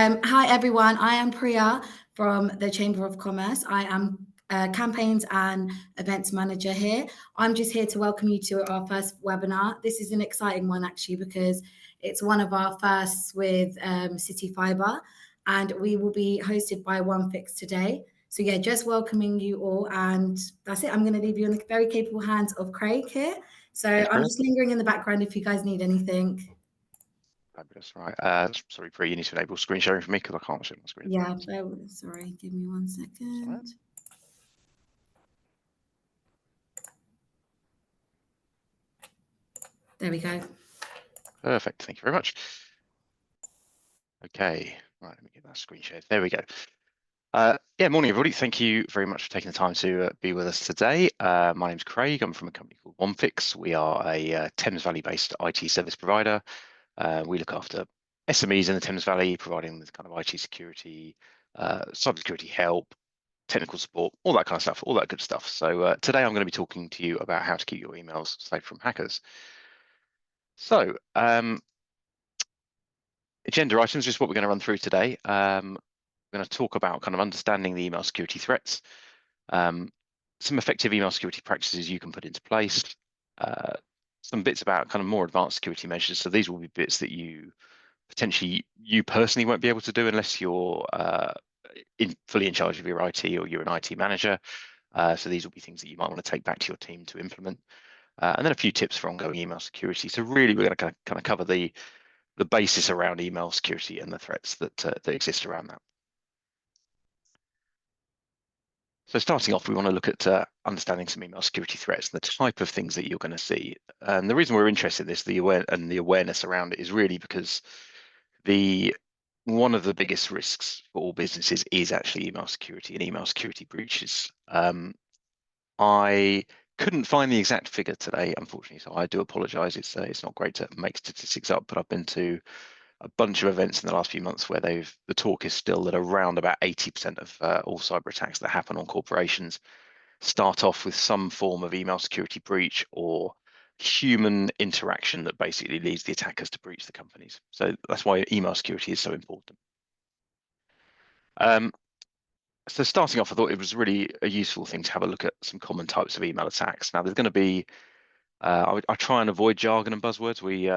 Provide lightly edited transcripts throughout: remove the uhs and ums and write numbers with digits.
Hi, everyone. I am Priya from the Chamber of Commerce. I am Campaigns and Events Manager here. I'm just here to welcome you to our first webinar. This is an exciting one, actually, because it's one of our firsts with CityFibre, and we will be hosted by OneFix today. So yeah, just welcoming you all, and that's it. I'm going to leave you in the very capable hands of Craig here. So I'm just lingering in the background if you guys need anything. Fabulous, right. Sorry, Pri, you need to enable screen sharing for me because I can't share my screen. Yeah, sorry, give me 1 second. Right. There we go. Perfect, thank you very much. Okay, right, let me get that screen shared. There we go. Yeah, morning everybody. Thank you very much for taking the time to be with us today. My name's Craig. I'm from a company called OneFix. We are a Thames Valley-based IT service provider. We look after SMEs in the Thames Valley, providing this kind of IT security, cybersecurity help, technical support, all that kind of stuff, all that good stuff. So today I'm going to be talking to you about how to keep your emails safe from hackers. So agenda items is what we're going to run through today. We're going to talk about kind of understanding the email security threats, some effective email security practices you can put into place, some bits about kind of more advanced security measures. So these will be bits that you personally won't be able to do unless you're fully in charge of your IT or you're an IT manager. So these will be things that you might want to take back to your team to implement. And then a few tips for ongoing email security. So really, we're going to kind of cover the basis around email security and the threats that exist around that. So starting off, we want to look at understanding some email security threats and the type of things that you're going to see. And the reason we're interested in this, the awareness around it, is really because one of the biggest risks for all businesses is actually email security and email security breaches. I couldn't find the exact figure today, unfortunately, so I do apologise. It's not great to make statistics up, but I've been to a bunch of events in the last few months where the talk is still that around about 80% of all cyber attacks that happen on corporations start off with some form of email security breach or human interaction that basically leads the attackers to breach the companies. So that's why email security is so important. So starting off, I thought it was really a useful thing to have a look at some common types of email attacks. Now, there's going to be, I try and avoid jargon and buzzwords. We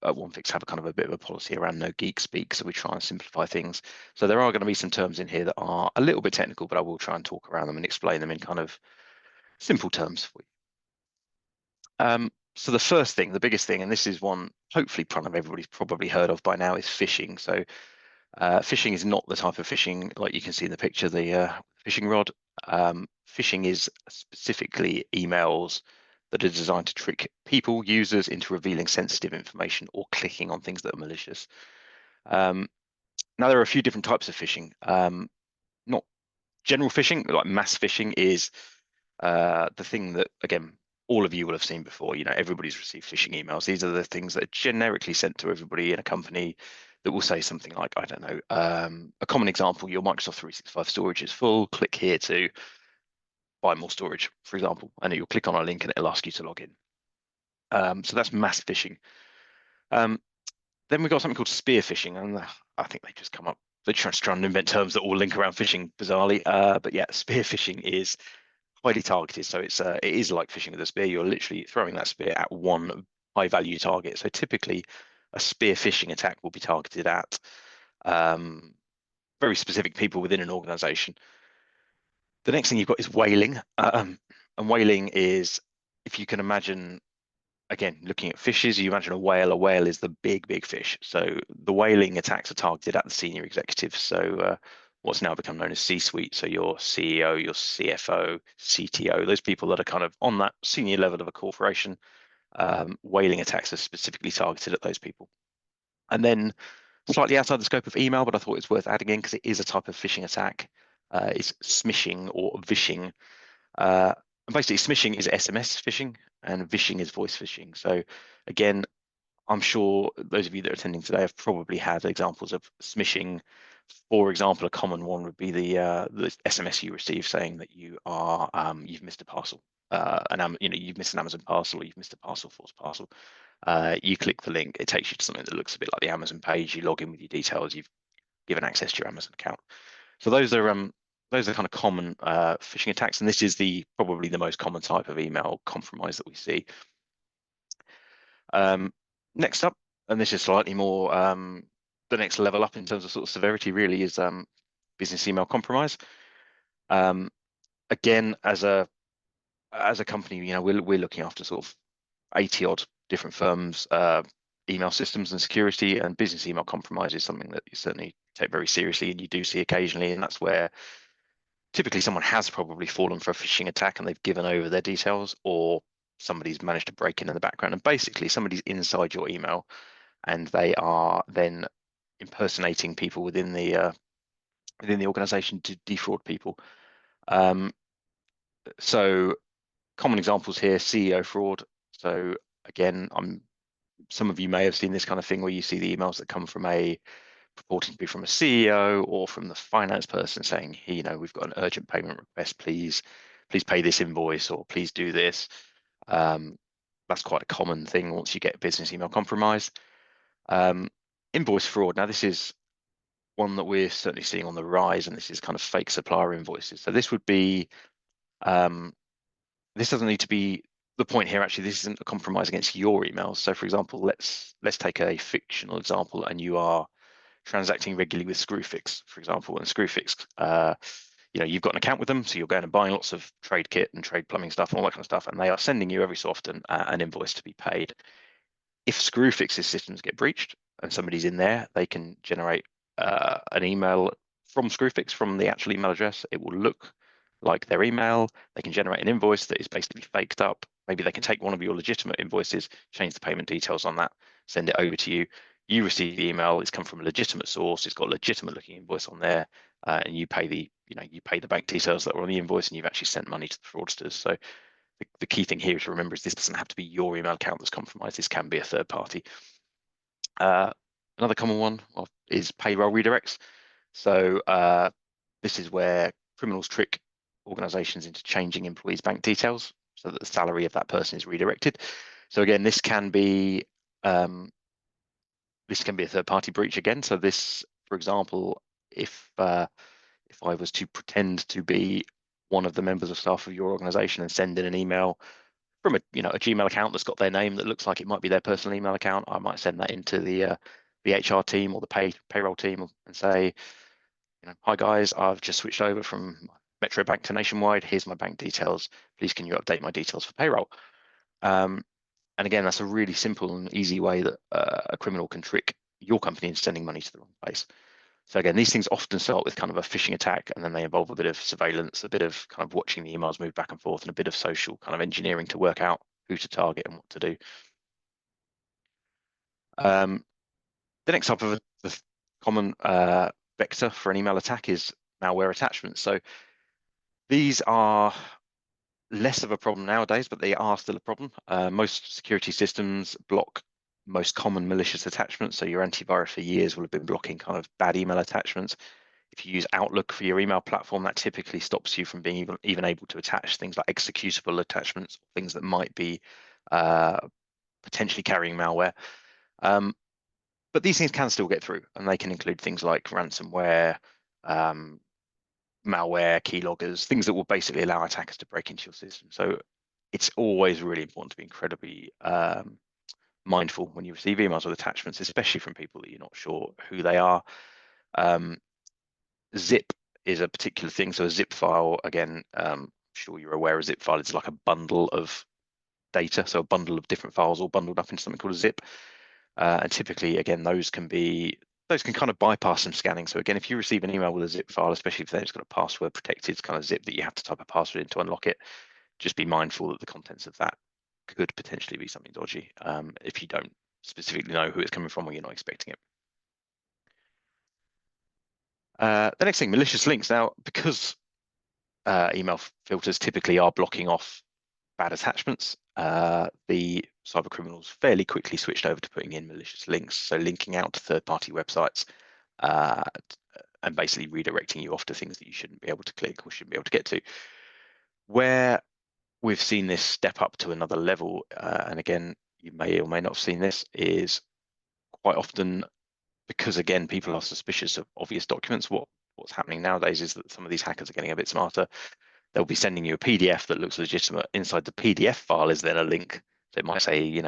at OneFix have a kind of a bit of a policy around no geek speak, so we try and simplify things. So there are going to be some terms in here that are a little bit technical, but I will try and talk around them and explain them in kind of simple terms for you. So the first thing, the biggest thing, and this is one hopefully everybody's probably heard of by now, is phishing. So phishing is not the type of phishing like you can see in the picture, the phishing rod. Phishing is specifically emails that are designed to trick people, users, into revealing sensitive information or clicking on things that are malicious. Now, there are a few different types of phishing. Not general phishing, like mass phishing is the thing that, again, all of you will have seen before. You know, everybody's received phishing emails. These are the things that are generically sent to everybody in a company that will say something like, I don't know, a common example, your Microsoft 365 storage is full, click here to buy more storage, for example, and you'll click on a link and it'll ask you to log in. So that's mass phishing. Then we've got something called spear phishing, and I think they just come up, they're trying to invent terms that all link around phishing bizarrely. But yeah, spear phishing is highly targeted. So it is like fishing with a spear. You're literally throwing that spear at one high value target. So typically a spear phishing attack will be targeted at very specific people within an organization. The next thing you've got is whaling. And whaling is, if you can imagine, again, looking at fishes, you imagine a whale. A whale is the big fish. So the whaling attacks are targeted at the senior executives. So what's now become known as C-suite. So your CEO, your CFO, CTO, those people that are kind of on that senior level of a corporation, whaling attacks are specifically targeted at those people. And then slightly outside the scope of email, but I thought it's worth adding in because it is a type of phishing attack, is smishing or vishing. And basically, smishing is SMS phishing and vishing is voice phishing. So again, I'm sure those of you that are attending today have probably had examples of smishing. For example, a common one would be the SMS you receive saying that you are you've missed a parcel, you've missed an Amazon parcel, or you've missed a Parcel Force parcel. You click the link, it takes you to something that looks a bit like the Amazon page. You log in with your details, you've given access to your Amazon account. So those are kind of common phishing attacks, and this is probably the most common type of email compromise that we see. Next up, and this is slightly more the next level up in terms of sort of severity, really, is business email compromise. Again, as a company, we're looking after sort of 80 odd different firms, email systems and security, and business email compromise is something that you certainly take very seriously, and you do see occasionally, and that's where typically someone has probably fallen for a phishing attack and they've given over their details, or somebody's managed to break in the background, and basically somebody's inside your email and they are then impersonating people within the organization to defraud people. So common examples here: CEO fraud. So again, some of you may have seen this kind of thing where you see the emails that come from purporting to be from a CEO or from the finance person saying, hey, we've got an urgent payment request, please pay this invoice, or please do this. That's quite a common thing once you get business email compromise. Invoice fraud. Now, this is one that we're certainly seeing on the rise, and this is kind of fake supplier invoices. So this would be, this doesn't need to be the point here. Actually, this isn't a compromise against your emails. So for example, let's take a fictional example, and you are transacting regularly with Screwfix, for example, and Screwfix, you've got an account with them, so you're going and buying lots of trade kit and trade plumbing stuff and all that kind of stuff, and they are sending you every so often an invoice to be paid. If Screwfix's systems get breached and somebody's in there, they can generate an email from Screwfix from the actual email address. It will look like their email. They can generate an invoice that is basically faked up. Maybe they can take one of your legitimate invoices, change the payment details on that, send it over to you. You receive the email. It's come from a legitimate source. It's got a legitimate looking invoice on there, and you pay the bank details that were on the invoice, and you've actually sent money to the fraudsters. So the key thing here to remember is this doesn't have to be your email account that's compromised. This can be a third party. Another common one is payroll redirects. So this is where criminals trick organizations into changing employees' bank details so that the salary of that person is redirected. So again, this can be a third-party breach again. So this, for example, if I was to pretend to be one of the members of staff of your organization and send in an email from a Gmail account that's got their name that looks like it might be their personal email account, I might send that into the HR team or the payroll team and say, hi guys, I've just switched over from Metro Bank to Nationwide. Here's my bank details. Please can you update my details for payroll? And again, that's a really simple and easy way that a criminal can trick your company into sending money to the wrong place. So again, these things often start with kind of a phishing attack, and then they involve a bit of surveillance, a bit of kind of watching the emails move back and forth, and a bit of social kind of engineering to work out who to target and what to do. The next type of the common vector for an email attack is malware attachments. So these are less of a problem nowadays, but they are still a problem. Most security systems block most common malicious attachments. So your antivirus for years will have been blocking kind of bad email attachments. If you use Outlook for your email platform, that typically stops you from being even able to attach things like executable attachments, things that might be potentially carrying malware. But these things can still get through, and they can include things like ransomware, malware, keyloggers, things that will basically allow attackers to break into your system. So it's always really important to be incredibly mindful when you receive emails with attachments, especially from people that you're not sure who they are. Zip is a particular thing. So a zip file, again, I'm sure you're aware a zip file is like a bundle of data. So a bundle of different files all bundled up into something called a zip. And typically, again, those can kind of bypass some scanning. So again, if you receive an email with a zip file, especially if it's got a password protected kind of zip that you have to type a password in to unlock it, just be mindful that the contents of that could potentially be something dodgy if you don't specifically know who it's coming from or you're not expecting it. The next thing, malicious links. Now, because email filters typically are blocking off bad attachments, the cyber criminals fairly quickly switched over to putting in malicious links, so linking out to third-party websites and basically redirecting you off to things that you shouldn't be able to click or shouldn't be able to get to. Where we've seen this step up to another level, and again, you may or may not have seen this, is quite often because again, people are suspicious of obvious documents. What's happening nowadays is that some of these hackers are getting a bit smarter. They'll be sending you a PDF that looks legitimate. Inside the PDF file is then a link. So it might say,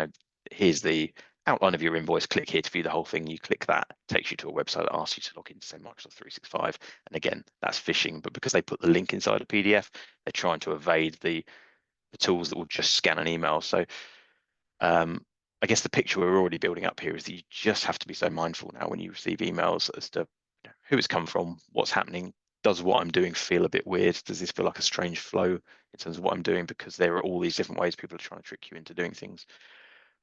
here's the outline of your invoice. Click here to view the whole thing. You click that, takes you to a website that asks you to log into, say, Microsoft 365. And again, that's phishing. But because they put the link inside a PDF, they're trying to evade the tools that will just scan an email. So um, I guess the picture we're already building up here is that you just have to be so mindful now when you receive emails as to who it's come from, what's happening. Does what I'm doing feel a bit weird? Does this feel like a strange flow in terms of what I'm doing? Because there are all these different ways people are trying to trick you into doing things.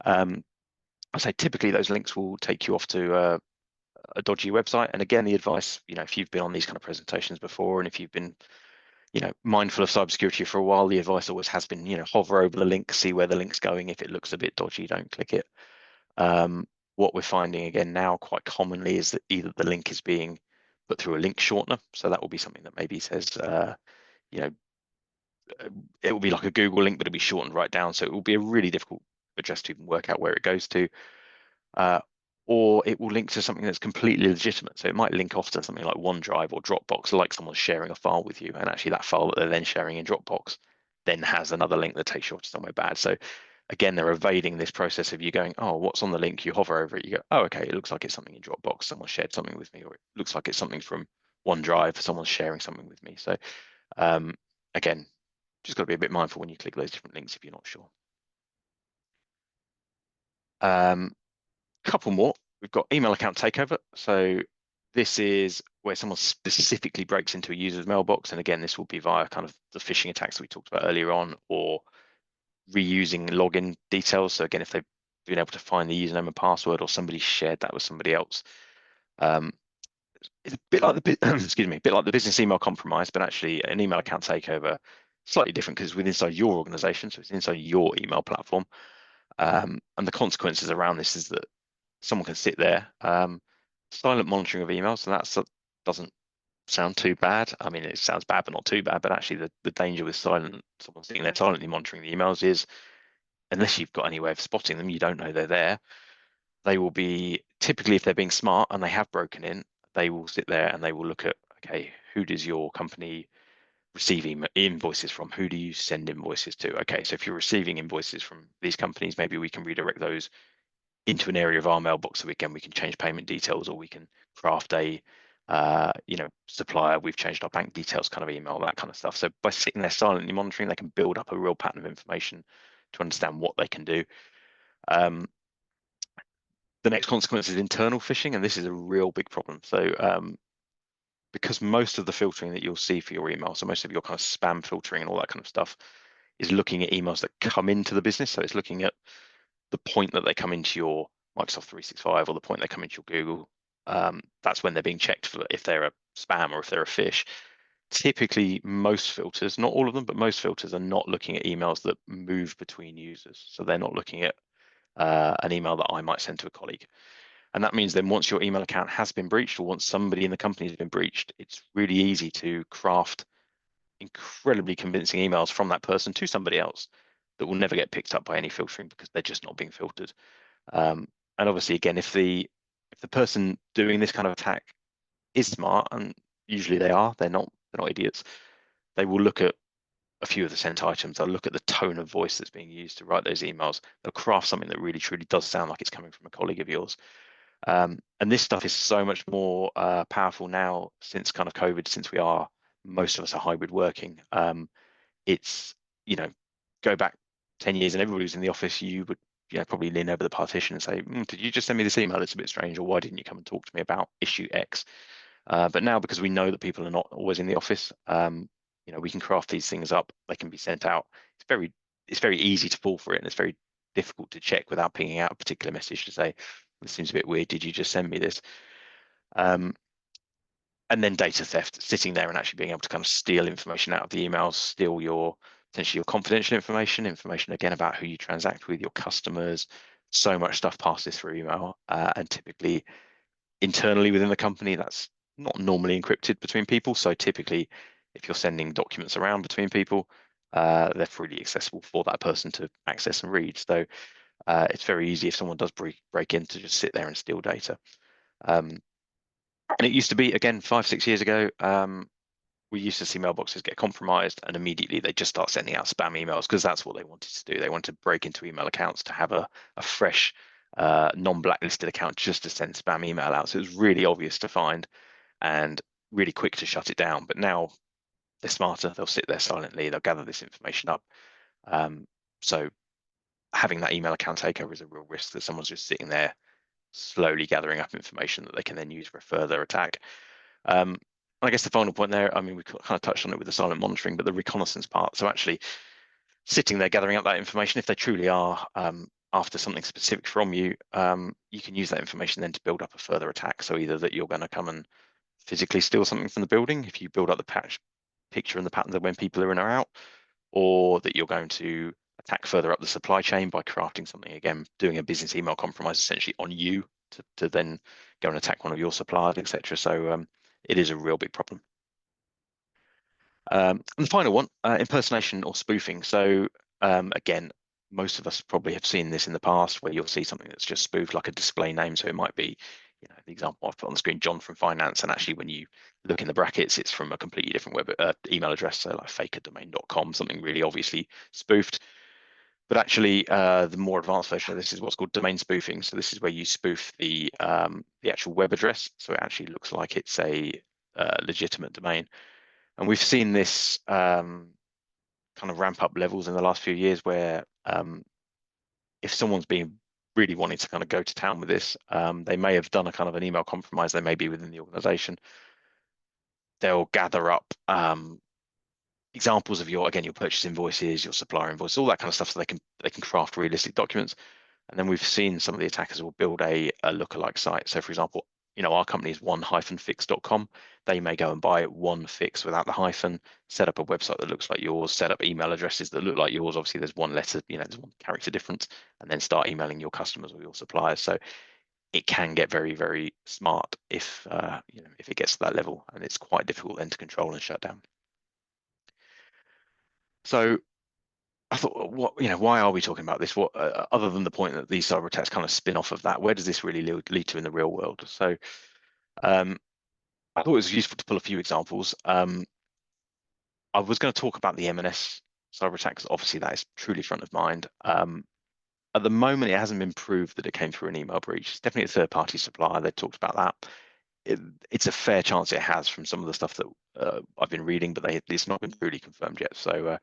I say typically those links will take you off to a dodgy website. And again, the advice, if you've been on these kind of presentations before, and if you've been, mindful of cybersecurity for a while, the advice always has been, hover over the link, see where the link's going. If it looks a bit dodgy, don't click it. What we're finding again now quite commonly is that either the link is being put through a link shortener. So that will be something that maybe says, it will be like a Google link, but it'll be shortened right down. So it will be a really difficult address to even work out where it goes to. Or it will link to something that's completely legitimate. So it might link off to something like OneDrive or Dropbox, like someone's sharing a file with you. And actually that file that they're then sharing in Dropbox then has another link that takes you off to somewhere bad. So again, they're evading this process of you going, oh, what's on the link? You hover over it, you go, oh, okay, it looks like it's something in Dropbox. Someone shared something with me, or it looks like it's something from OneDrive. Someone's sharing something with me. So again, just got to be a bit mindful when you click those different links if you're not sure. Couple more. We've got email account takeover. So this is where someone specifically breaks into a user's mailbox. And again, this will be via kind of the phishing attacks that we talked about earlier on, or reusing login details. So again, if they've been able to find the username and password, or somebody shared that with somebody else. It's a bit like the excuse me, a bit like the business email compromise, but actually an email account takeover, slightly different because it's within inside your organization, so it's inside your email platform. And the consequences around this is that someone can sit there, silent monitoring of emails, and that doesn't sound too bad. I mean, it sounds bad, but not too bad. But actually, the danger with someone sitting there silently monitoring the emails is, unless you've got any way of spotting them, you don't know they're there. They will be, typically, if they're being smart and they have broken in, they will sit there and they will look at, okay, who does your company receive invoices from? Who do you send invoices to? Okay, so if you're receiving invoices from these companies, maybe we can redirect those into an area of our mailbox, so again we can change payment details, or we can craft a supplier, we've changed our bank details kind of email, that kind of stuff. So by sitting there silently monitoring, they can build up a real pattern of information to understand what they can do. The next consequence is internal phishing, and this is a real big problem. So because most of the filtering that you'll see for your email, so most of your kind of spam filtering and all that kind of stuff, is looking at emails that come into the business. So it's looking at the point that they come into your Microsoft 365 or the point they come into your Google. That's when they're being checked for if they're a spam or if they're a phish. Typically, most filters, not all of them, but most filters are not looking at emails that move between users. So they're not looking at an email that I might send to a colleague. And that means then once your email account has been breached, or once somebody in the company has been breached, it's really easy to craft incredibly convincing emails from that person to somebody else that will never get picked up by any filtering because they're just not being filtered. And obviously, again, if the person doing this kind of attack is smart, and usually they are, they're not idiots, they will look at a few of the sent items. They'll look at the tone of voice that's being used to write those emails. They'll craft something that really truly does sound like it's coming from a colleague of yours. And this stuff is so much more powerful now since kind of COVID, since most of us are hybrid working. It's, go back 10 years and everybody was in the office, you would probably lean over the partition and say, did you just send me this email? It's a bit strange, or why didn't you come and talk to me about issue X? But now, because we know that people are not always in the office, we can craft these things up. They can be sent out. It's very easy to fall for it, and it's very difficult to check without pinging out a particular message to say, this seems a bit weird. Did you just send me this? And then data theft, sitting there and actually being able to kind of steal information out of the emails, steal potentially your confidential information again about who you transact with, your customers. So much stuff passes through email, and typically internally within the company, that's not normally encrypted between people. So typically, if you're sending documents around between people, they're freely accessible for that person to access and read. So it's very easy if someone does break in to just sit there and steal data. Um, and it used to be, again, 5, 6 years ago, we used to see mailboxes get compromised and immediately they just start sending out spam emails because that's what they wanted to do. They wanted to break into email accounts to have a fresh, non-blacklisted account just to send spam email out. So it was really obvious to find and really quick to shut it down. But now they're smarter. They'll sit there silently. They'll gather this information up. So having that email account takeover is a real risk that someone's just sitting there slowly gathering up information that they can then use for a further attack. I guess the final point there, I mean, we kind of touched on it with the silent monitoring, but the reconnaissance part. So actually sitting there gathering up that information, if they truly are after something specific from you, you can use that information then to build up a further attack. So either that you're going to come and physically steal something from the building, if you build up the picture and the patterns of when people are in or out, or that you're going to attack further up the supply chain by crafting something, again, doing a business email compromise essentially on you to then go and attack one of your suppliers, etc. So it is a real big problem. And the final one, impersonation or spoofing. So again, most of us probably have seen this in the past where you'll see something that's just spoofed like a display name. So it might be, the example I've put on the screen, John from finance, and actually when you look in the brackets, it's from a completely different web email address, so like fakeadomain.com, something really obviously spoofed. But actually, the more advanced version of this is what's called domain spoofing. So this is where you spoof the actual web address, so it actually looks like it's a legitimate domain. And we've seen this kind of ramp up levels in the last few years where if someone's been really wanting to kind of go to town with this, they may have done a kind of an email compromise, they may be within the organization. They'll gather up examples of your purchase invoices, your supplier invoice, all that kind of stuff so they can craft realistic documents. And then we've seen some of the attackers will build a lookalike site. So for example, our company is one-fix.com. They may go and buy one fix without the hyphen, set up a website that looks like yours, set up email addresses that look like yours. Obviously, there's one letter, there's one character difference, and then start emailing your customers or your suppliers. So it can get very, very smart if if it gets to that level, and it's quite difficult then to control and shut down. So I thought, why are we talking about this? What, other than the point that these cyber attacks kind of spin off of that, where does this really lead to in the real world? So I thought it was useful to pull a few examples. I was going to talk about the M&S cyber attacks. Obviously, that is truly front of mind. At the moment, it hasn't been proved that it came through an email breach. It's definitely a third-party supplier. They talked about that. It's a fair chance it has from some of the stuff that I've been reading, but it's not been truly confirmed yet. So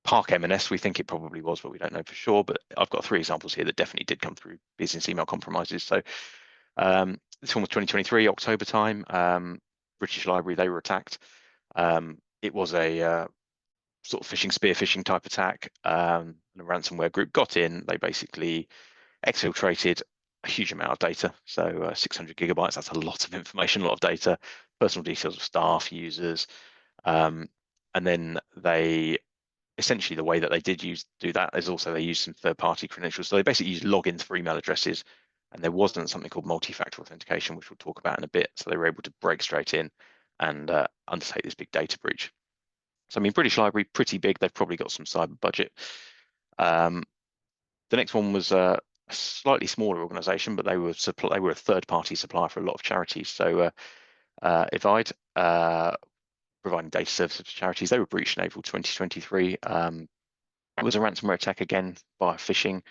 Park M&S, we think it probably was, but we don't know for sure. But I've got 3 examples here that definitely did come through business email compromises. So this one was 2023, October time. British Library, they were attacked. It was a sort of spear phishing type attack. And a ransomware group got in. They basically exfiltrated a huge amount of data. So 600 gigabytes, that's a lot of information, a lot of data, personal details of staff, users. And then they essentially, the way that they did do that is also they used some third-party credentials. So they basically used logins for email addresses, and there wasn't something called multi-factor authentication, which we'll talk about in a bit. So they were able to break straight in and undertake this big data breach. So I mean, British Library, pretty big. They've probably got some cyber budget. The next one was a slightly smaller organisation, but they were a third-party supplier for a lot of charities. So Evide, providing data services to charities, they were breached in April 2023. It was a ransomware attack again by phishing.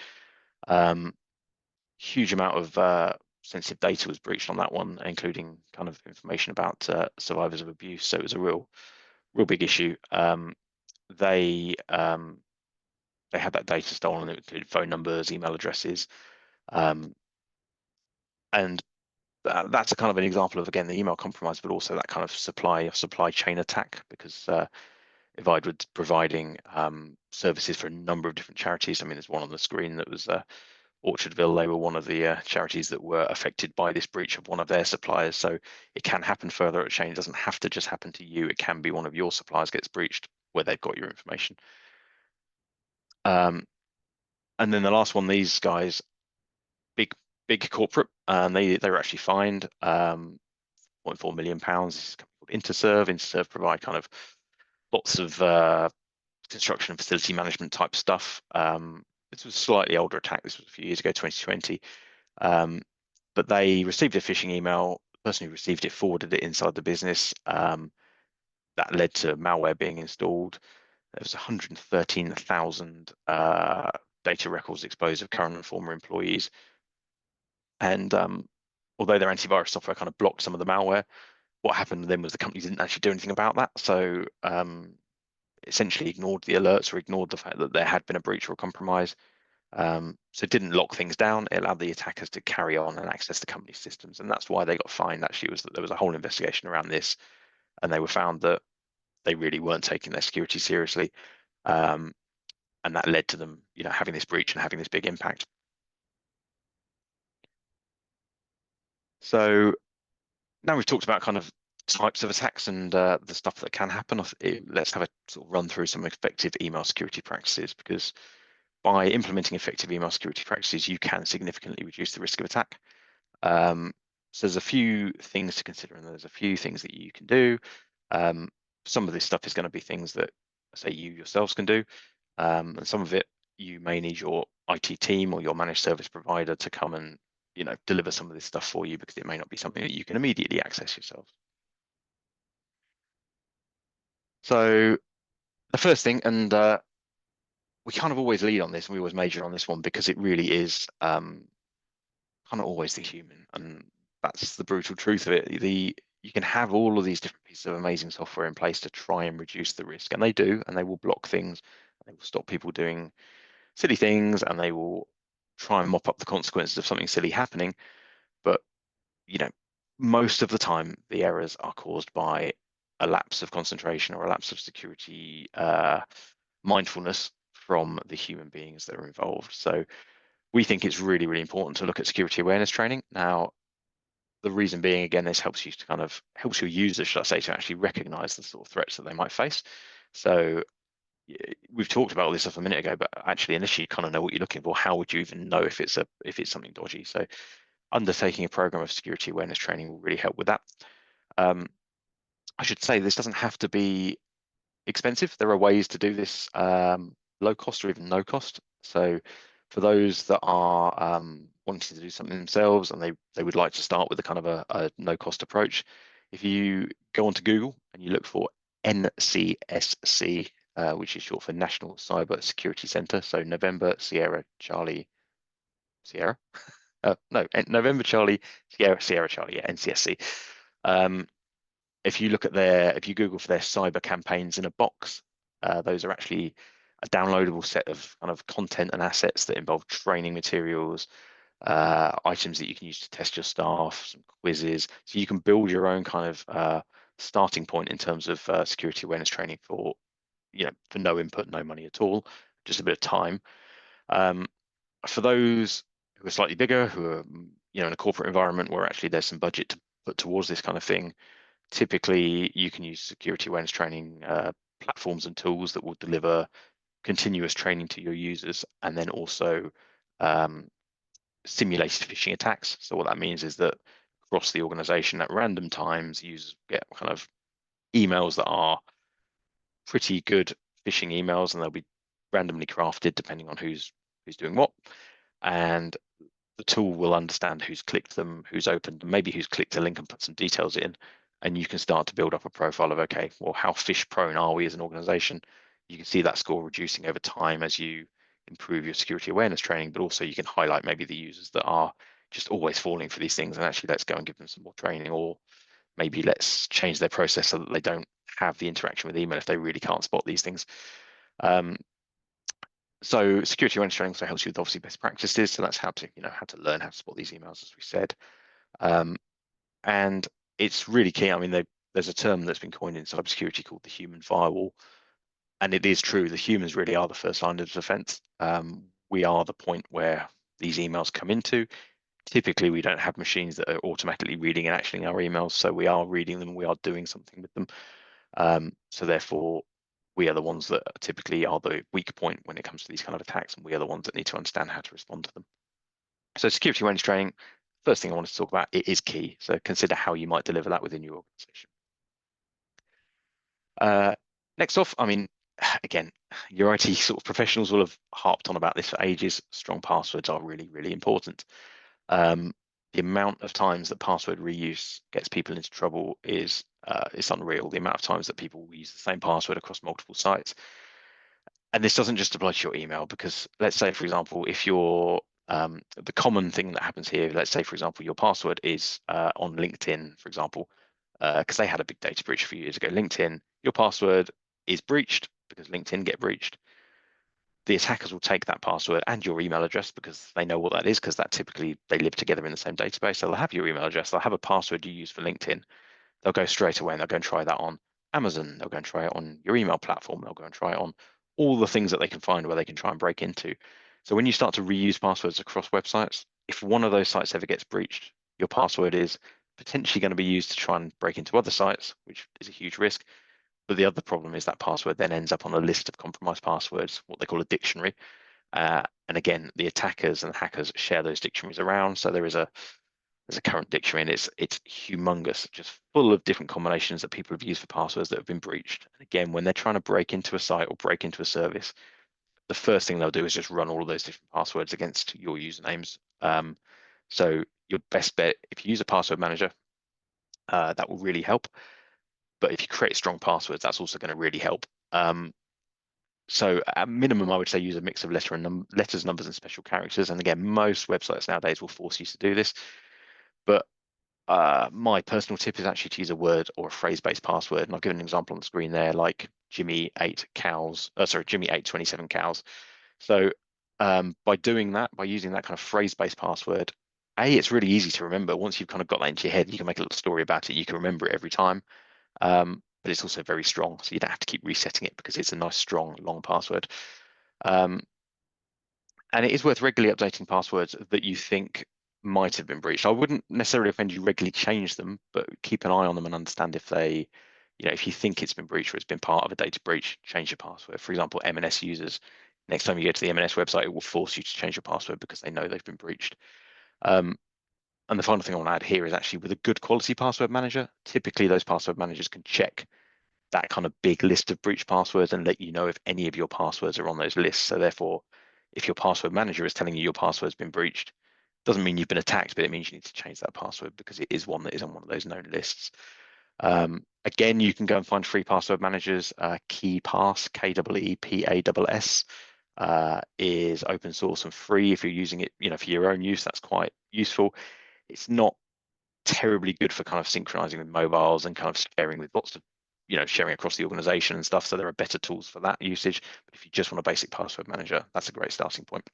Huge amount of sensitive data was breached on that one, including kind of information about survivors of abuse. So it was a real big issue. They had that data stolen. It included phone numbers, email addresses, and that's a kind of an example of, again, the email compromise, but also that kind of supply chain attack, because Evide was providing services for a number of different charities. I mean, there's one on the screen that was Orchardville. They were one of the charities that were affected by this breach of one of their suppliers. So it can happen further up the chain. It doesn't have to just happen to you. It can be one of your suppliers gets breached where they've got your information. And then the last one, these guys, big corporate, and they were actually fined £0.4 million. This is a company called Interserve. Interserve provide kind of lots of construction and facility management type stuff. This was a slightly older attack. This was a few years ago, 2020. but they received a phishing email. The person who received it forwarded it inside the business. That led to malware being installed. There was 113,000 data records exposed of current and former employees. And although their antivirus software kind of blocked some of the malware, what happened then was the company didn't actually do anything about that. So essentially ignored the alerts or ignored the fact that there had been a breach or a compromise. So it didn't lock things down. It allowed the attackers to carry on and access the company's systems. And that's why they got fined, actually, was that there was a whole investigation around this. And they were found that they really weren't taking their security seriously. Um, and that led to them, having this breach and having this big impact. So now we've talked about kind of types of attacks and the stuff that can happen. Let's have a sort of run through some effective email security practices, because by implementing effective email security practices, you can significantly reduce the risk of attack. So there's a few things to consider, and there's a few things that you can do. Some of this stuff is going to be things that, say, you yourselves can do, and some of it you may need your IT team or your managed service provider to come and deliver some of this stuff for you, because it may not be something that you can immediately access yourself. So the first thing, and we kind of always lead on this, and we always major on this one, because it really is kind of always the human, and that's the brutal truth of it. You can have all of these different pieces of amazing software in place to try and reduce the risk, and they do, and they will block things, they will stop people doing silly things, and they will try and mop up the consequences of something silly happening. But most of the time, the errors are caused by a lapse of concentration or a lapse of security mindfulness from the human beings that are involved. So we think it's really, really important to look at security awareness training. Now, the reason being, again, this helps you to helps your users, should I say, to actually recognize the sort of threats that they might face. So we've talked about all this stuff a minute ago, but actually, unless you kind of know what you're looking for, how would you even know if it's something dodgy? So undertaking a program of security awareness training will really help with that. I should say this doesn't have to be expensive. There are ways to do this low cost or even no cost. So for those that are wanting to do something themselves, and they would like to start with a kind of a no cost approach, if you go onto Google and you look for NCSC, which is short for National Cyber Security Center, so November Sierra Charlie Sierra, no, November Charlie Sierra Charlie, yeah, NCSC. If you Google for their cyber campaigns in a box, those are actually a downloadable set of kind of content and assets that involve training materials, items that you can use to test your staff, some quizzes. So you can build your own kind of starting point in terms of security awareness training for no input, no money at all, just a bit of time. For those who are slightly bigger, who are in a corporate environment where actually there's some budget to put towards this kind of thing, typically you can use security awareness training platforms and tools that will deliver continuous training to your users, and then also simulated phishing attacks. So what that means is that across the organization at random times, users get kind of emails that are pretty good phishing emails, and they'll be randomly crafted depending on who's doing what. And the tool will understand who's clicked them, who's opened them, maybe who's clicked a link and put some details in. And you can start to build up a profile of, okay, well, how phish prone are we as an organization? You can see that score reducing over time as you improve your security awareness training, but also you can highlight maybe the users that are just always falling for these things, and actually let's go and give them some more training, or maybe let's change their process so that they don't have the interaction with email if they really can't spot these things. So security awareness training also helps you with obviously best practices. So that's how to learn how to spot these emails, as we said. And it's really key. I mean, there's a term that's been coined in cybersecurity called the human firewall. And it is true, the humans really are the first line of defense. We are the point where these emails come into. Typically, we don't have machines that are automatically reading and actioning our emails. So we are reading them, we are doing something with them. So therefore, we are the ones that typically are the weak point when it comes to these kind of attacks, and we are the ones that need to understand how to respond to them. So security awareness training, first thing I wanted to talk about, it is key. So consider how you might deliver that within your organization. Next off, I mean, again, your IT sort of professionals will have harped on about this for ages. Strong passwords are really, really important. the amount of times that password reuse gets people into trouble is it's unreal. The amount of times that people will use the same password across multiple sites. And this doesn't just apply to your email, because let's say, for example, if you're the common thing that happens here, let's say, for example, your password is on LinkedIn, for example, because they had a big data breach a few years ago. LinkedIn, your password is breached because LinkedIn get breached. The attackers will take that password and your email address, because they know what that is, because that typically they live together in the same database. So they'll have your email address, they'll have a password you use for LinkedIn. They'll go straight away and they'll go and try that on Amazon. They'll go and try it on your email platform. They'll go and try it on all the things that they can find where they can try and break into. So when you start to reuse passwords across websites, if one of those sites ever gets breached, your password is potentially going to be used to try and break into other sites, which is a huge risk. But the other problem is that password then ends up on a list of compromised passwords, what they call a dictionary. And again, the attackers and the hackers share those dictionaries around. So there's a current dictionary, and it's humongous, just full of different combinations that people have used for passwords that have been breached. And again, when they're trying to break into a site or break into a service, the first thing they'll do is just run all of those different passwords against your usernames. So your best bet, if you use a password manager, that will really help. But if you create strong passwords, that's also going to really help. So at minimum, I would say use a mix of letters, numbers, and special characters. And again, most websites nowadays will force you to do this. But my personal tip is actually to use a word or a phrase-based password. And I'll give an example on the screen there, like Jimmy 8 cows, Jimmy 827 cows. So by doing that, by using that kind of phrase-based password, it's really easy to remember. Once you've kind of got that into your head, you can make a little story about it. You can remember it every time. But it's also very strong, so you don't have to keep resetting it because it's a nice, strong, long password. Um, and it is worth regularly updating passwords that you think might have been breached. I wouldn't necessarily recommend you regularly change them, but keep an eye on them and understand if they, if you think it's been breached or it's been part of a data breach, change your password. For example, M&S users, next time you go to the M&S website, it will force you to change your password because they know they've been breached. And the final thing I want to add here is actually with a good quality password manager, typically those password managers can check that kind of big list of breach passwords and let you know if any of your passwords are on those lists. So therefore, if your password manager is telling you your password's been breached, doesn't mean you've been attacked, but it means you need to change that password because it is one that is on one of those known lists. Again, you can go and find free password managers. KeePass, KeePass, is open source and free. If you're using it, for your own use, that's quite useful. It's not terribly good for kind of synchronizing with mobiles and kind of sharing with lots of, sharing across the organization and stuff. So there are better tools for that usage. But if you just want a basic password manager, that's a great starting point.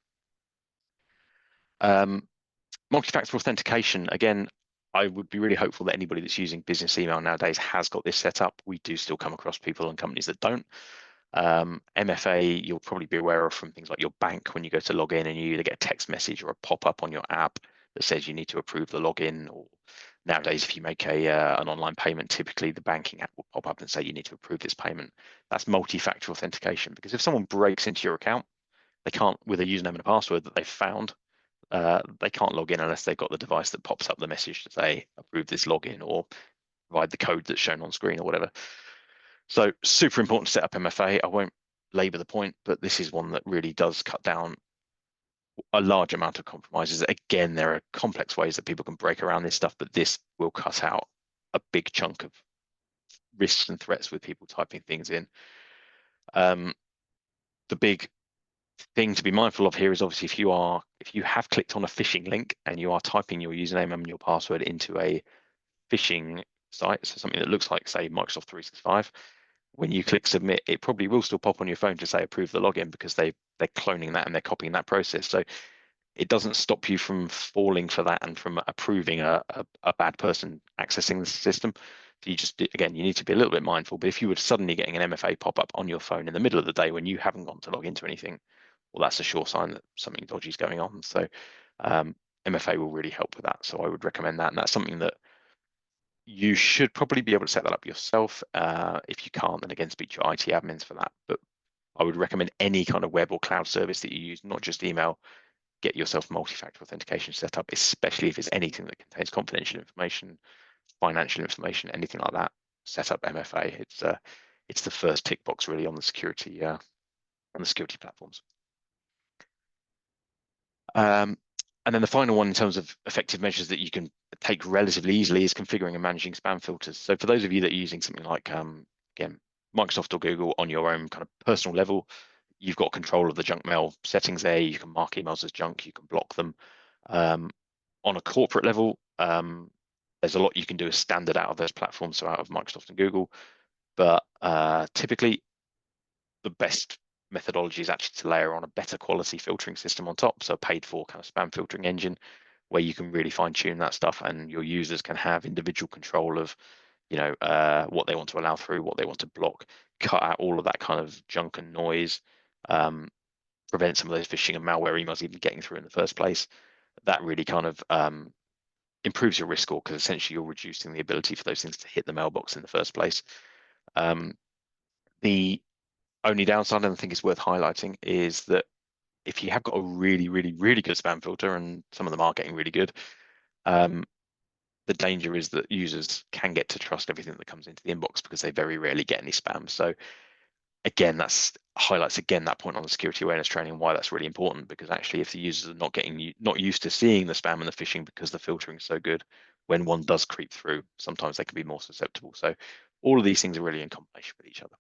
Multi-factor authentication, again, I would be really hopeful that anybody that's using business email nowadays has got this set up. We do still come across people and companies that don't. MFA, you'll probably be aware of from things like your bank when you go to log in and you either get a text message or a pop-up on your app that says you need to approve the login. Or nowadays, if you make an online payment, typically the banking app will pop up and say you need to approve this payment. That's multi-factor authentication, because if someone breaks into your account, they can't, with a username and a password that they've found, they can't log in unless they've got the device that pops up the message to say approve this login or provide the code that's shown on screen or whatever. So super important to set up MFA. I won't labor the point, but this is one that really does cut down a large amount of compromises. Again, there are complex ways that people can break around this stuff, but this will cut out a big chunk of risks and threats with people typing things in. The big thing to be mindful of here is obviously if you have clicked on a phishing link and you are typing your username and your password into a phishing site, so something that looks like, say, Microsoft 365, when you click submit, it probably will still pop on your phone to say approve the login, because they're cloning that and they're copying that process. So it doesn't stop you from falling for that and from approving a bad person accessing the system. So you need to be a little bit mindful. But if you were suddenly getting an MFA pop up on your phone in the middle of the day when you haven't gone to log into anything, well, that's a sure sign that something dodgy is going on. So MFA will really help with that. So I would recommend that. And that's something that you should probably be able to set that up yourself. If you can't, then again, speak to your IT admins for that. But I would recommend any kind of web or cloud service that you use, not just email, get yourself multi-factor authentication set up, especially if it's anything that contains confidential information, financial information, anything like that. Set up MFA. It's the first tick box really on the security platforms. And then the final one in terms of effective measures that you can take relatively easily is configuring and managing spam filters. So for those of you that are using something like, again, Microsoft or Google on your own kind of personal level, you've got control of the junk mail settings there. You can mark emails as junk, you can block them. On a corporate level, there's a lot you can do as standard out of those platforms, so out of Microsoft and Google. But typically, the best methodology is actually to layer on a better quality filtering system on top, so a paid for kind of spam filtering engine where you can really fine tune that stuff, and your users can have individual control of, what they want to allow through, what they want to block, cut out all of that kind of junk and noise, prevent some of those phishing and malware emails even getting through in the first place. That really kind of improves your risk score, because essentially you're reducing the ability for those things to hit the mailbox in the first place. The only downside, and I think it's worth highlighting, is that if you have got a really, really, really good spam filter, and some of them are getting really good, the danger is that users can get to trust everything that comes into the inbox because they very rarely get any spam. So again, that's highlights again that point on the security awareness training and why that's really important, because actually if the users are not used to seeing the spam and the phishing because the filtering is so good, when one does creep through, sometimes they can be more susceptible. So all of these things are really in combination with each other.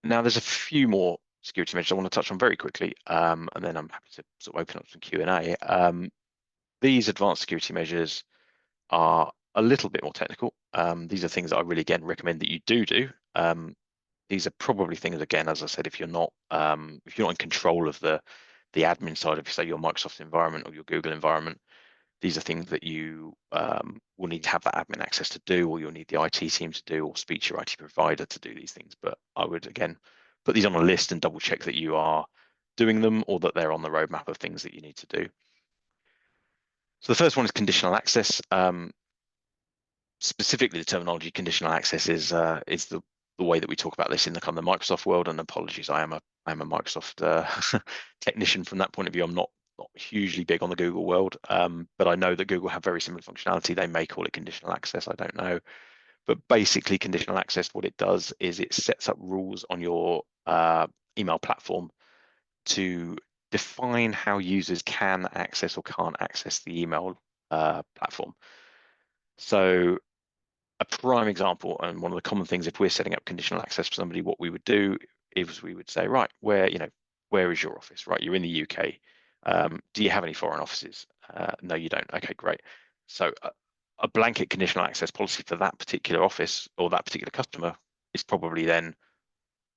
Now, there's a few more security measures I want to touch on very quickly, and then I'm happy to sort of open up some Q&A. These advanced security measures are a little bit more technical. These are things that I really, again, recommend that you do. These are probably things, again, as I said, if you're not in control of the admin side of, say, your Microsoft environment or your Google environment, these are things that you will need to have that admin access to do, or you'll need the IT team to do, or speak to your IT provider to do these things. But I would, again, put these on a list and double check that you are doing them, or that they're on the roadmap of things that you need to do. So the first one is conditional access. Specifically, the terminology conditional access is the way that we talk about this in the kind of the Microsoft world. And apologies, I am a Microsoft technician from that point of view. I'm not hugely big on the Google world, but I know that Google have very similar functionality. They may call it conditional access, I don't know. But basically, conditional access, what it does is it sets up rules on your email platform to define how users can access or can't access the email platform. So a prime example, and one of the common things, if we're setting up conditional access for somebody, what we would do is we would say, right, where is your office? Right, you're in the UK. Do you have any foreign offices? No, you don't. Okay, great. So a blanket conditional access policy for that particular office or that particular customer is probably then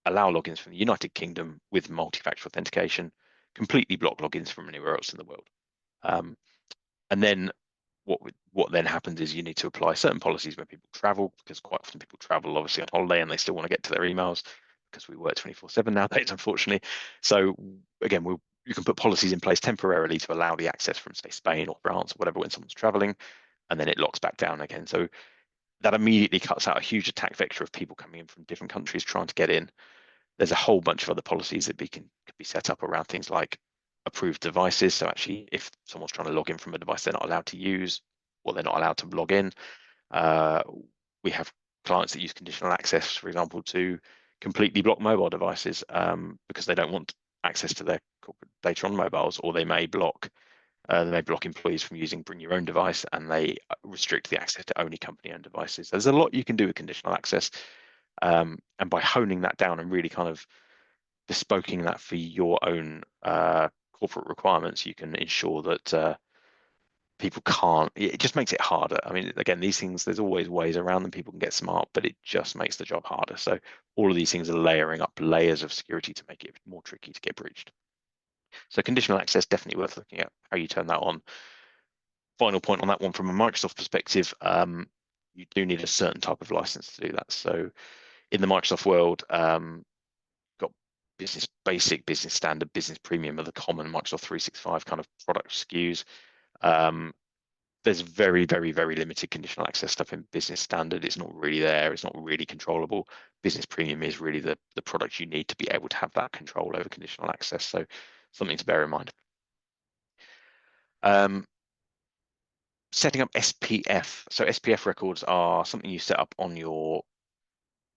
allow logins from the United Kingdom with multi-factor authentication, completely block logins from anywhere else in the world. And then what then happens is you need to apply certain policies when people travel, because quite often people travel obviously on holiday and they still want to get to their emails, because we work 24/7 nowadays, unfortunately. So again, you can put policies in place temporarily to allow the access from, say, Spain or France or whatever when someone's traveling, and then it locks back down again. So that immediately cuts out a huge attack vector of people coming in from different countries trying to get in. There's a whole bunch of other policies that could be set up around things like approved devices. So actually, if someone's trying to log in from a device they're not allowed to use, or they're not allowed to log in, we have clients that use conditional access, for example, to completely block mobile devices because they don't want access to their corporate data on mobiles, or they may block employees from using bring your own device, and they restrict the access to only company-owned devices. There's a lot you can do with conditional access, and by honing that down and really kind of bespoking that for your own corporate requirements, you can ensure that people can't. It just makes it harder. I mean, again, these things, there's always ways around them. People can get smart, but it just makes the job harder. So all of these things are layering up layers of security to make it more tricky to get breached. So conditional access, definitely worth looking at how you turn that on. Final point on that one, from a Microsoft perspective, you do need a certain type of license to do that. So in the Microsoft world, got business basic, business standard, business premium are the common Microsoft 365 kind of product SKUs. There's very, very, very limited conditional access stuff in business standard. It's not really there. It's not really controllable. Business premium is really the product you need to be able to have that control over conditional access. So something to bear in mind. Setting up SPF. So SPF records are something you set up on your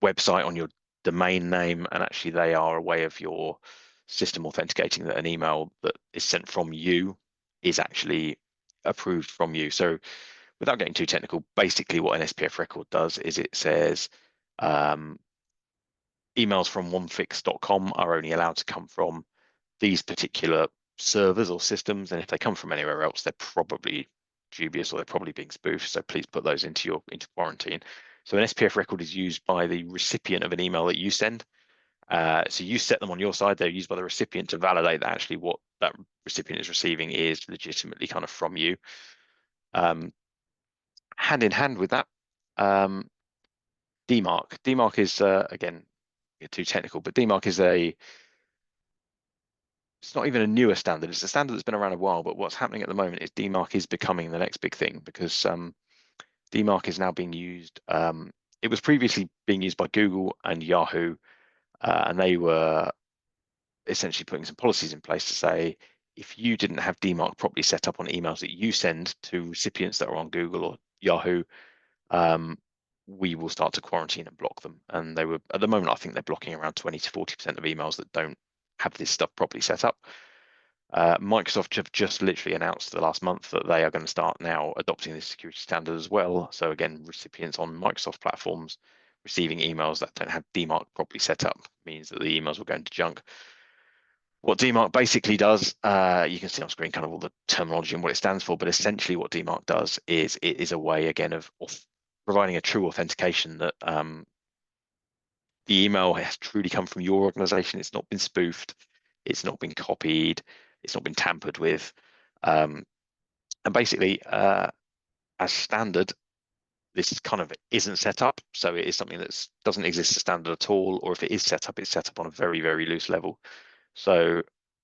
website, on your domain name, and actually they are a way of your system authenticating that an email that is sent from you is actually approved from you. So without getting too technical, basically what an SPF record does is it says emails from onefix.com are only allowed to come from these particular servers or systems, and if they come from anywhere else, they're probably dubious or they're probably being spoofed. So please put those into quarantine. So an SPF record is used by the recipient of an email that you send. So you set them on your side. They're used by the recipient to validate that actually what that recipient is receiving is legitimately kind of from you. Hand in hand with that, DMARC. DMARC is again, too technical, but DMARC is it's not even a newer standard. It's a standard that's been around a while, but what's happening at the moment is DMARC is becoming the next big thing because DMARC is now being used. It was previously being used by Google and Yahoo, and they were essentially putting some policies in place to say, if you didn't have DMARC properly set up on emails that you send to recipients that are on Google or Yahoo, we will start to quarantine and block them. And they were, at the moment, I think they're blocking around 20 to 40% of emails that don't have this stuff properly set up. Microsoft have just literally announced the last month that they are going to start now adopting this security standard as well. So again, recipients on Microsoft platforms receiving emails that don't have DMARC properly set up means that the emails will go into junk. What DMARC basically does, you can see on screen kind of all the terminology and what it stands for, but essentially what DMARC does is it is a way, again, of providing a true authentication that the email has truly come from your organization. It's not been spoofed. It's not been copied. It's not been tampered with. And basically, as standard, this kind of isn't set up. So it is something that doesn't exist as standard at all. Or if it is set up, it's set up on a very, very loose level. So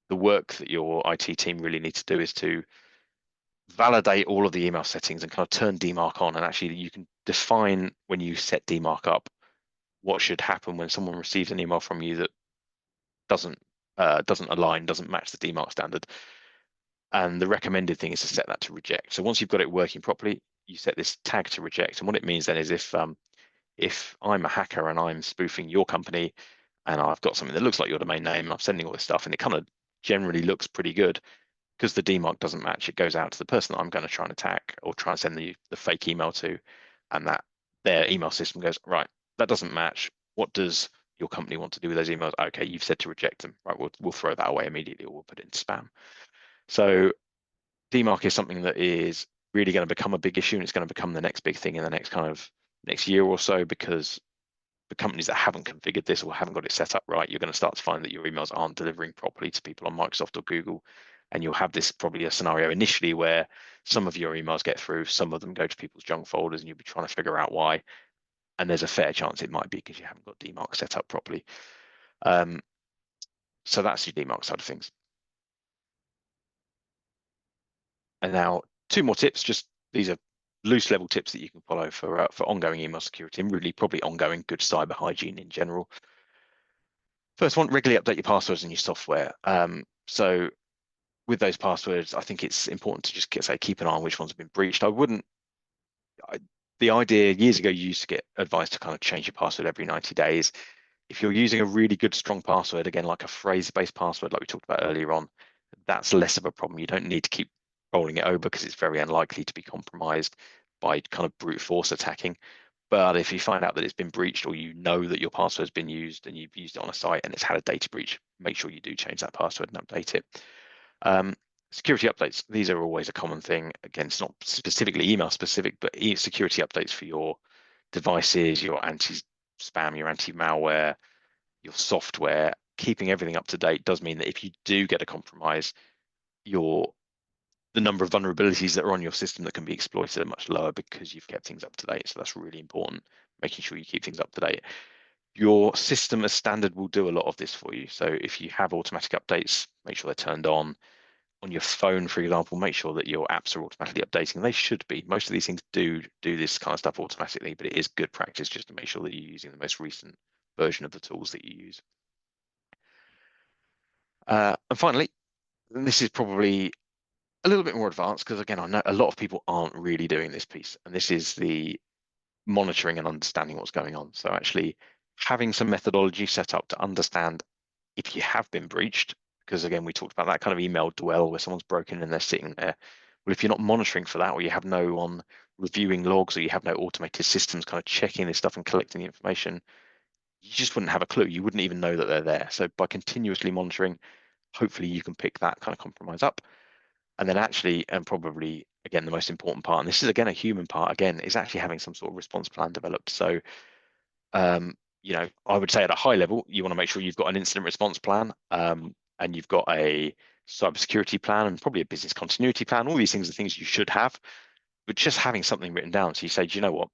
the work that your IT team really needs to do is to validate all of the email settings and kind of turn DMARC on. And actually, you can define when you set DMARC up what should happen when someone receives an email from you that doesn't align, doesn't match the DMARC standard. And the recommended thing is to set that to reject. So once you've got it working properly, you set this tag to reject. And what it means then is if I'm a hacker and I'm spoofing your company and I've got something that looks like your domain name and I'm sending all this stuff and it kind of generally looks pretty good, because the DMARC doesn't match, it goes out to the person that I'm going to try and attack or try and send the fake email to, and that their email system goes, right, that doesn't match. What does your company want to do with those emails? Okay, you've said to reject them. Right, we'll throw that away immediately or we'll put it into spam. So DMARC is something that is really going to become a big issue, and it's going to become the next big thing in the next year or so, because the companies that haven't configured this or haven't got it set up right, you're going to start to find that your emails aren't delivering properly to people on Microsoft or Google. And you'll have this probably a scenario initially where some of your emails get through, some of them go to people's junk folders, and you'll be trying to figure out why. And there's a fair chance it might be because you haven't got DMARC set up properly. So that's your DMARC side of things. And now 2 more tips, just these are loose level tips that you can follow for ongoing email security and really probably ongoing good cyber hygiene in general. First one, regularly update your passwords and your software. So with those passwords, I think it's important to just keep an eye on which ones have been breached. The idea years ago, you used to get advice to kind of change your password every 90 days. If you're using a really good, strong password, again, like a phrase-based password, like we talked about earlier on, that's less of a problem. You don't need to keep rolling it over because it's very unlikely to be compromised by kind of brute force attacking. But if you find out that it's been breached, or you know that your password's been used and you've used it on a site and it's had a data breach, make sure you do change that password and update it. Security updates, these are always a common thing. Again, it's not specifically email specific, but security updates for your devices, your anti-spam, your anti-malware, your software, keeping everything up to date does mean that if you do get a compromise, the number of vulnerabilities that are on your system that can be exploited are much lower because you've kept things up to date. So that's really important, making sure you keep things up to date. Your system as standard will do a lot of this for you. So if you have automatic updates, make sure they're turned on. On your phone, for example, make sure that your apps are automatically updating. They should be. Most of these things do this kind of stuff automatically, but it is good practice just to make sure that you're using the most recent version of the tools that you use. And finally, this is probably a little bit more advanced because, again, I know a lot of people aren't really doing this piece, and this is the monitoring and understanding what's going on. So actually having some methodology set up to understand if you have been breached, because again, we talked about that kind of email dwell where someone's broken and they're sitting there. Well, if you're not monitoring for that, or you have no one reviewing logs, or you have no automated systems kind of checking this stuff and collecting the information, you just wouldn't have a clue. You wouldn't even know that they're there. So by continuously monitoring, hopefully you can pick that kind of compromise up. And then actually, and probably again, the most important part, and this is again a human part, again, is actually having some sort of response plan developed. So I would say at a high level, you want to make sure you've got an incident response plan, and you've got a cybersecurity plan and probably a business continuity plan. All these things are things you should have, but just having something written down. So you say, do you know what?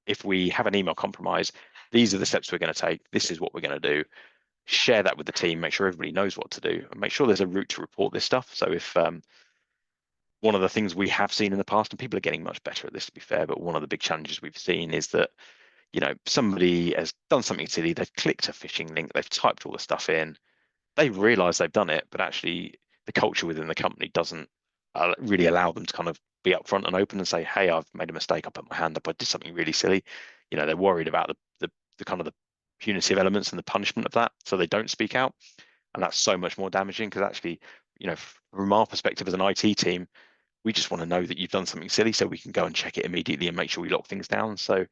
If we have an email compromise, these are the steps we're going to take. This is what we're going to do. Share that with the team. Make sure everybody knows what to do, and make sure there's a route to report this stuff. So if one of the things we have seen in the past, and people are getting much better at this, to be fair, but one of the big challenges we've seen is that somebody has done something silly, they've clicked a phishing link, they've typed all the stuff in, they realize they've done it, but actually the culture within the company doesn't really allow them to kind of be upfront and open and say, hey, I've made a mistake, I put my hand up, I did something really silly. They're worried about the kind of the punitive elements and the punishment of that, so they don't speak out. And that's so much more damaging because actually, from our perspective as an IT team, we just want to know that you've done something silly so we can go and check it immediately and make sure we lock things down. So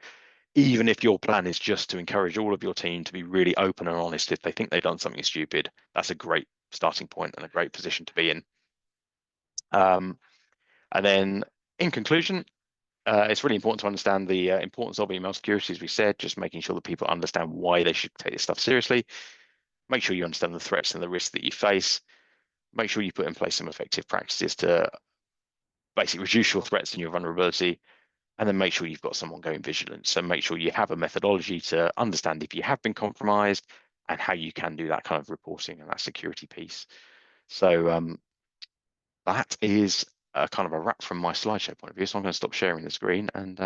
even if your plan is just to encourage all of your team to be really open and honest if they think they've done something stupid, that's a great starting point and a great position to be in. And then in conclusion, it's really important to understand the importance of email security, as we said, just making sure that people understand why they should take this stuff seriously. Make sure you understand the threats and the risks that you face. Make sure you put in place some effective practices to basically reduce your threats and your vulnerability, and then make sure you've got some ongoing vigilance. So make sure you have a methodology to understand if you have been compromised and how you can do that kind of reporting and that security piece. So that is kind of a wrap from my slideshow point of view. So I'm going to stop sharing the screen and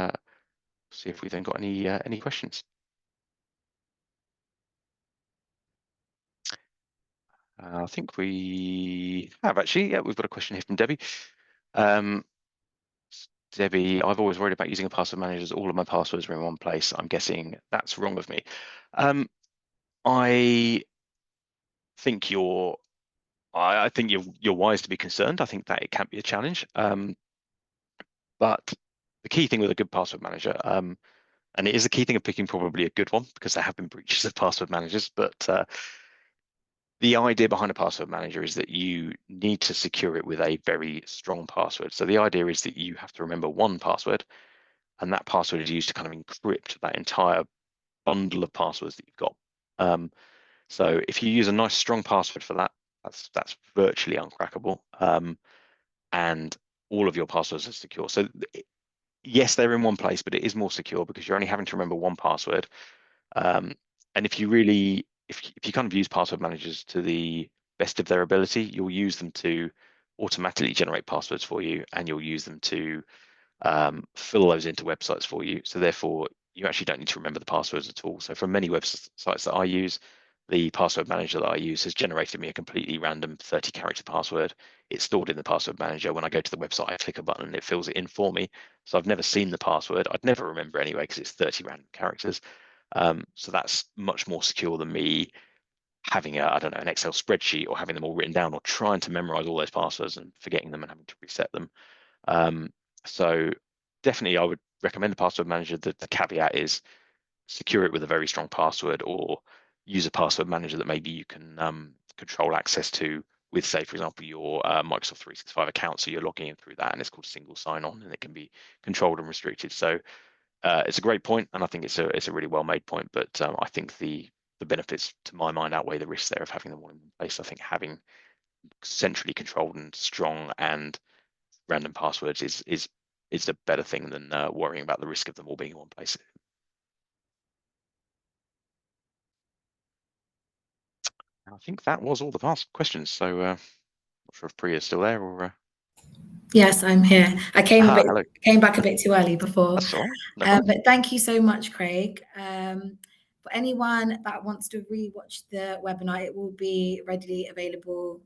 see if we then got any questions. I think we have actually. Yeah, we've got a question here from Debbie. Debbie, I've always worried about using a password manager as all of my passwords are in one place. I'm guessing that's wrong of me. I think I think you're wise to be concerned. I think that it can be a challenge. But the key thing with a good password manager, and it is a key thing of picking probably a good one because there have been breaches of password managers, but the idea behind a password manager is that you need to secure it with a very strong password. So the idea is that you have to remember one password, and that password is used to kind of encrypt that entire bundle of passwords that you've got. So if you use a nice strong password for that, that's virtually uncrackable, and all of your passwords are secure. So yes, they're in one place, but it is more secure because you're only having to remember one password. And if you kind of use password managers to the best of their ability, you'll use them to automatically generate passwords for you, and you'll use them to fill those into websites for you. So therefore, you actually don't need to remember the passwords at all. So for many websites that I use, the password manager that I use has generated me a completely random 30-character password. It's stored in the password manager. When I go to the website, I click a button and it fills it in for me. So I've never seen the password. I'd never remember anyway because it's 30 random characters. So that's much more secure than me having I don't know, an Excel spreadsheet or having them all written down or trying to memorize all those passwords and forgetting them and having to reset them. So definitely I would recommend the password manager. The caveat is secure it with a very strong password, or use a password manager that maybe you can control access to with, say, for example, your Microsoft 365 account. So you're logging in through that, and it's called single sign-on, and it can be controlled and restricted. So it's a great point, and I think it's a really well-made point. But I think the benefits, to my mind, outweigh the risks there of having them all in one place. I think having centrally controlled and strong and random passwords is a better thing than worrying about the risk of them all being in one place. I think that was all the past questions. So not sure if Priya's still there or. Yes, I'm here. I Hello. came back a bit too early before. That's all right. No problem. But thank you so much, Craig. For anyone that wants to rewatch the webinar, it will be readily available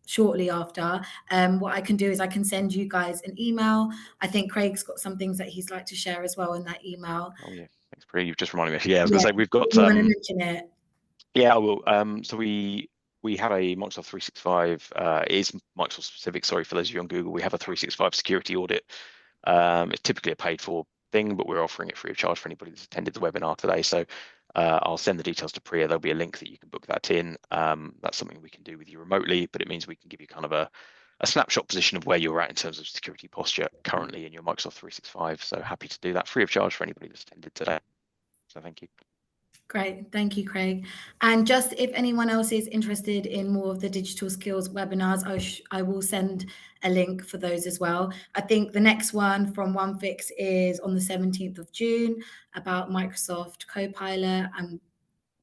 shortly after. What I can do is I can send you guys an email. I think Craig's got some things that he's like to share as well in that email. Oh yeah, thanks, Priya. You've just reminded me. Yeah, I was Yeah, going to say we've got. you want to mention it? Yeah, I will. So we we have a Microsoft 365, it is Microsoft specific, sorry, for those of you on Google, we have a 365 security audit. It's typically a paid for thing, but we're offering it free of charge for anybody that's attended the webinar today. So I'll send the details to Priya. There'll be a link that you can book that in. That's something we can do with you remotely, but it means we can give you kind of a snapshot position of where you're at in terms of security posture currently in your Microsoft 365. So happy to do that free of charge for anybody that's attended today. So thank you. Great. Thank you, Craig. And just if anyone else is interested in more of the digital skills webinars, I will send a link for those as well. I think the next one from OneFix is on the 17th of June about Microsoft Copilot and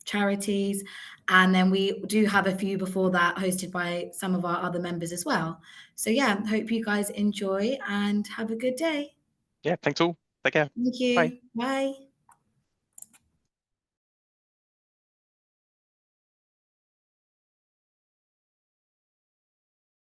charities. And then we do have a few before that hosted by some of our other members as well. So yeah, hope you guys enjoy and have a good day. Yeah, thanks all. Take care. Thank Bye. you. Bye.